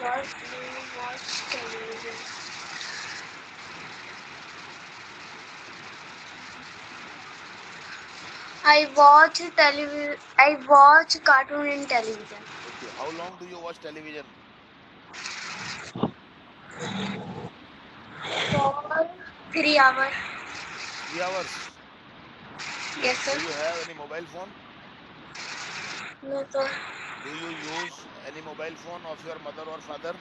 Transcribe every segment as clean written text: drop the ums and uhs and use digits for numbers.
What do you watch television? I watch cartoon in television. Okay, how long do you watch television? For 3 hours. 3 hours. Yes, sir. Do you have any mobile phone? No, sir. Do you use any mobile phone of your mother or father?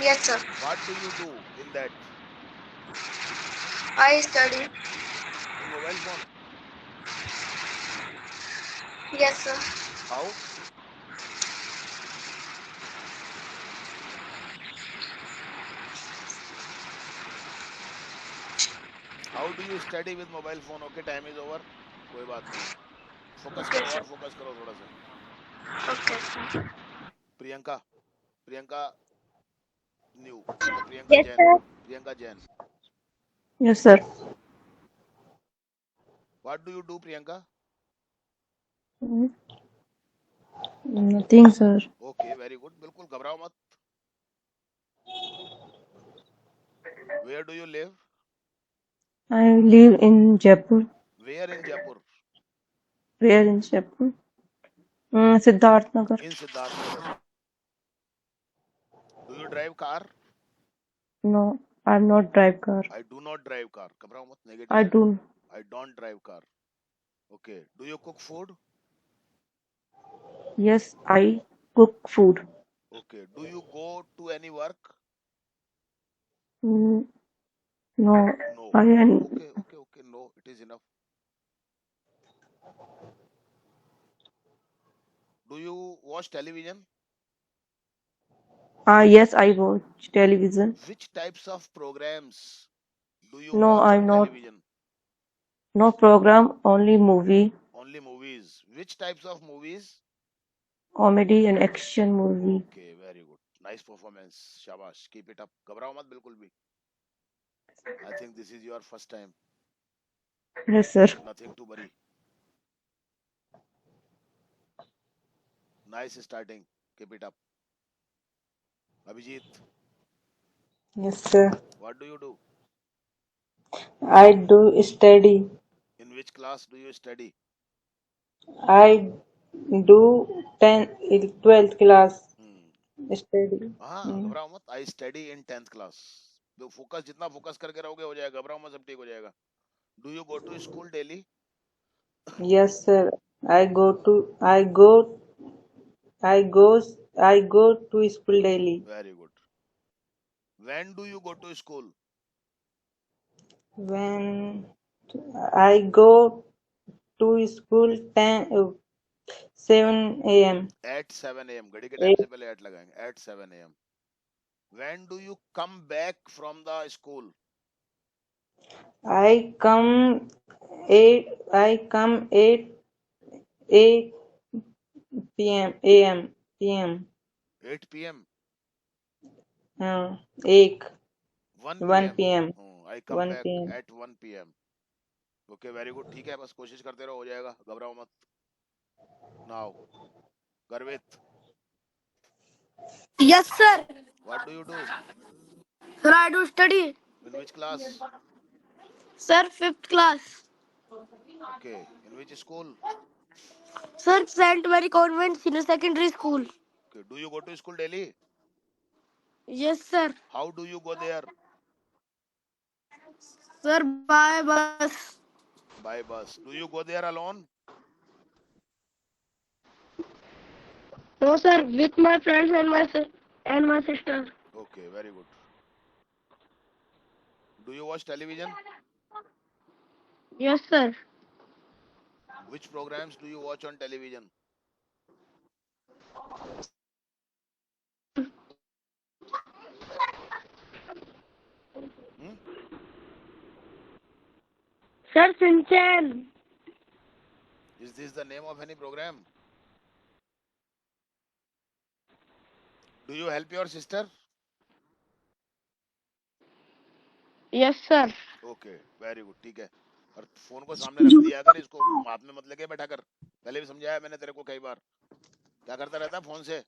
Yes, sir. What do you do in that? I study. In mobile phone? Yes, sir. How? How do you study with mobile phone? Okay, time is over. कोई बात नहीं है. Focus Okay, करो sir. और focus करो थोड़ा सा. Okay, sir. Priyanka. Priyanka new. Okay Priyanka Yes, Jain. sir. Priyanka Jain. Yes, sir. What do you do, Priyanka? Mm, Nothing, sir. Okay, very good. बिल्कुल घबराओ मत. Where do you live? I live in Jaipur. Where in Jaipur? Where in Jaipur? Siddharth Nagar. In Siddharth Nagar. Do you drive car? No, I'm not drive car. I do not drive car. घबराओ मत. I Negative है. do. I don't drive car. Okay. Do you cook food? Yes, I cook food. Okay. Do you go to any work? Mm, No, No. I am. Okay. No, it is enough. Do you watch television? Yes, I watch television. Which types of programs do you No, watch I'm on not. television? No program, only movie, Only movies. Which types of movies? comedy and action movie. Okay, very good. Nice performance. Shabash. Keep it up. घबराओ मत बिल्कुल भी. I think this is your first time. Yes, sir. Nothing to worry. Nice starting. Keep it up. Abhijit, Yes, sir. what do you do? I do study. In which class do you study? I do 12th class Hmm. study. हाँ घबराओ मत. I study in 10th class. तो focus जितना focus करके रहोगे हो जाएगा. घबराओ मत, सब ठीक हो जाएगा. Do you go to school daily? Yes, sir. I go to I go I goes I go to school daily. Very good. When do you go to school? When I go to school 7 a.m. At 7 a.m. घड़ी के time Eight, से पहले at लगाएंगे. At 7 a.m. When do you come back from the school? I come 8 p.m. a.m. p.m. 8 p.m. 8 1 1 p.m. p.m. I come 1 back p.m. at 1 p.m. Okay very good. ठीक है, बस कोशिश करते रहो, हो जाएगा. घबराओ मत. Now Garvit, Yes, sir. What do you do? Sir, I do study. In which class? Sir, fifth class. Okay. In which school? Sir, Saint Mary Convent Senior Secondary School. Okay. Do you go to school daily? Yes, sir. How do you go there? Sir, by bus. By bus. Do you go there alone? No, sir, with my friends and my sister. Okay very good. Do you watch television? Yes, sir. Which programmes do you watch on television? Sir, Sinchan. Is this the name of any programme? Do you help your sister? Yes, sir. Okay very good. ठीक है. और phone को सामने रख दिया अगर, इसको हाथ में मत लेके बैठा कर. पहले भी समझाया मैंने तेरे को कई बार. क्या करता रहता है फोन से?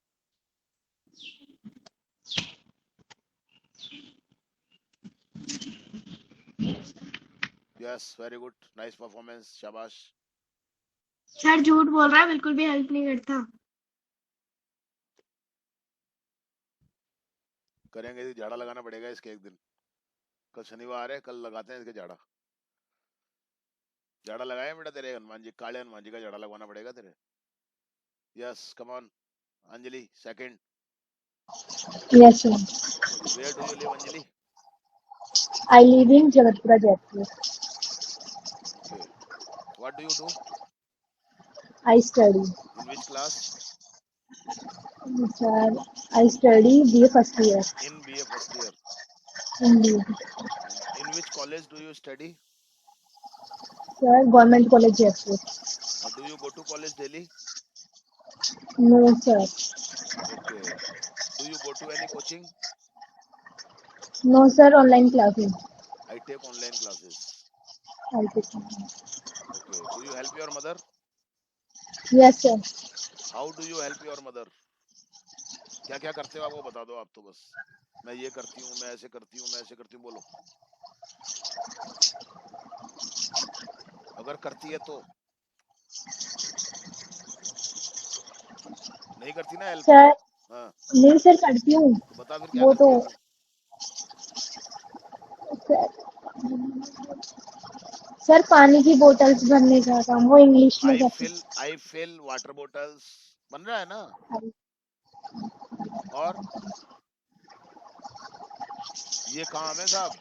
Yes, very good, nice performance, शाबाश। सर झूठ बोल रहा है, बिल्कुल भी हेल्प नहीं करता। करेंगे, झाड़ा लगाना पड़ेगा इसके एक दिन। कल शनिवार है, कल लगाते हैं इसके झाड़ा। झाड़ा लगाए बेटा तेरे हनुमान जी, काले हनुमान जी का झाड़ा लगवाना पड़ेगा तेरे। Yes, come on Anjali, second. Yes, sir. Where do you live Anjali? I live in Jagatpura, Jaipur. Okay, what do you do? I study. In which class? Sir, I study BA first year. In BA first year. In BA. In which college do you study? Sir, Government College, Jaipur. Do you go to college daily? No, sir. Okay, do you go to any coaching? No, sir. Online classes. I take online classes. I take. Okay, do you help your mother? Yes, sir. How do you help your mother? क्या क्या करते हो आप वो बता दो आप तो बस। मैं ये करती हूँ, मैं ऐसे करती हूँ, मैं ऐसे करती हूँ, बोलो। अगर करती है तो। नहीं करती ना हेल्प? सर, हाँ, नहीं सर करती हूँ। तो बता फिर क्या वो करती तो है तू? सर पानी की बोतल्स भरने का काम वो इंग्लिश में करती आई फिल वाटर बोटल्स, बन रहा है ना? हूँ। और ये काम है साहब,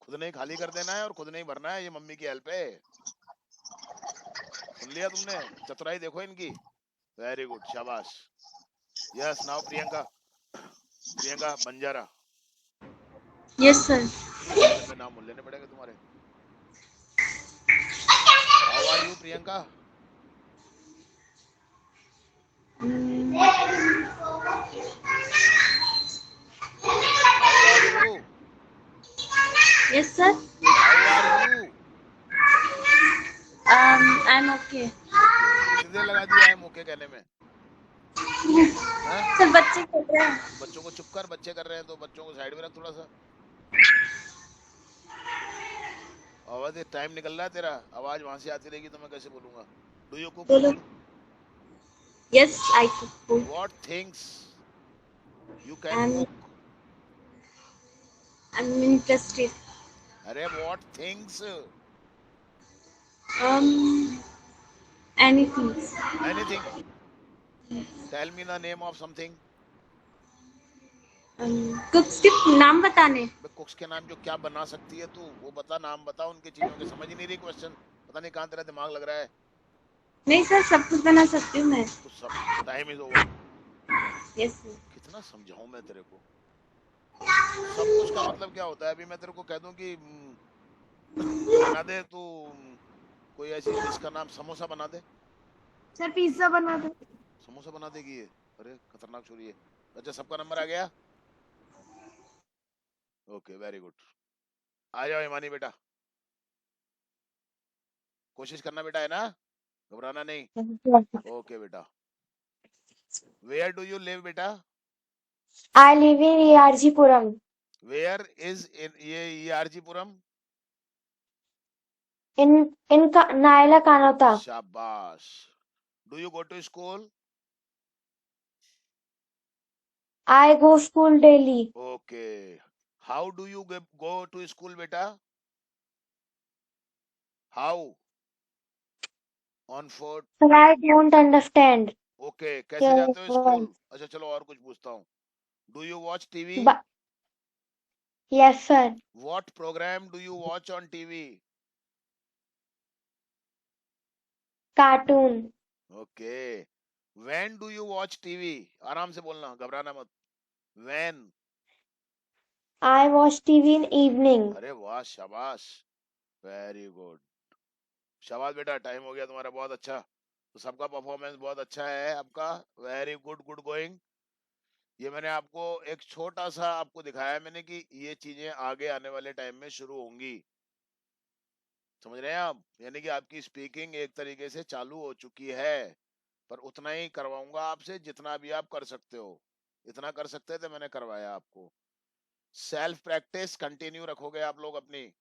खुद नहीं खाली कर देना है और खुद नहीं भरना है, ये मम्मी की हेल्प है। सुन लिया तुमने? चतुराई देखो इनकी। वेरी गुड, शाबाश। Yes, now Priyanka. Priyanka Banjara. Yes sir. लंबे लंबे नाम बोल लेने पड़ेंगे तुम्हारे। How are you Priyanka? How are you? Yes sir. How are you? I am okay. Okay, कितनी देर लगा दिया है ओके कहने में? हैं? सर बच्चे खेल रहे हैं। तो बच्चों को चुप कर, बच्चे कर रहे हैं तो बच्चों को साइड में रख थोड़ा सा। आवाज, टाइम निकल रहा है तेरा, आवाज वहां से आती रहेगी तो मैं कैसे बोलूंगा? डू यू कुक बोलो। Food? Yes I cook. What things you can I cook? Am interested. अरे what things? Anything. Anything. Tell me the name of something. Cooks के नाम बताने। कुक्स के नाम, जो क्या बना सकती है तू वो बता, नाम बता उनकी चीजों के। समझ ही नहीं रही क्वेश्चन, पता नहीं कहाँ तेरा दिमाग लग रहा है। नहीं सर सब कुछ बना सकती हूँ मैं। तो सब, टाइम इज ओवर। यस कितना समझाऊं मैं तेरे को? सब कुछ का मतलब क्या होता है? अभी मैं तेरे को कह दूं कि बना दे तू कोई ऐसी डिश का नाम, समोसा बना दे। सर पिज्जा बना दो। समोसा बना देगी ये? अरे खतरनाक छोरी है। अच्छा, सबका नंबर आ गया? Okay, very good. आ जाओ ईमानी बेटा, कोशिश करना बेटा, है ना? घबराना नहीं। ओके बेटा, वेयर डू यू लिव बेटा? I live in ERGपुरम. वेयर इज इन ये ईआरजीपुरम? इनका नायला कानोता. शाबाश। Do you go to school? I go school daily. Okay, how do you go to school बेटा? How? On foot? Sir, I don't understand. Okay, कैसे Yes, जाते हो sir. School? अच्छा चलो और कुछ पूछता हूँ। Do you watch TV? But yes, sir. What programme do you watch on TV? Cartoon. Okay, when do you watch TV? आराम से बोलना, घबराना मत। When? I watch TV in evening. अरे वाह, शाबाश, वेरी गुड, शाबाश बेटा, टाइम हो गया तुम्हारा, बहुत अच्छा। तो सबका परफॉर्मेंस बहुत अच्छा है आपका, वेरी गुड, गुड गोइंग। ये मैंने आपको एक छोटा सा आपको दिखाया मैंने कि ये चीजें आगे आने वाले टाइम में शुरू होंगी। समझ रहे हैं आप? यानी कि आपकी स्पीकिंग एक तरीके से चालू हो चुकी है, पर उतना ही करवाऊंगा आपसे जितना भी आप कर सकते हो। इतना कर सकते थे, मैंने करवाया आपको। सेल्फ प्रैक्टिस कंटिन्यू रखोगे आप लोग अपनी,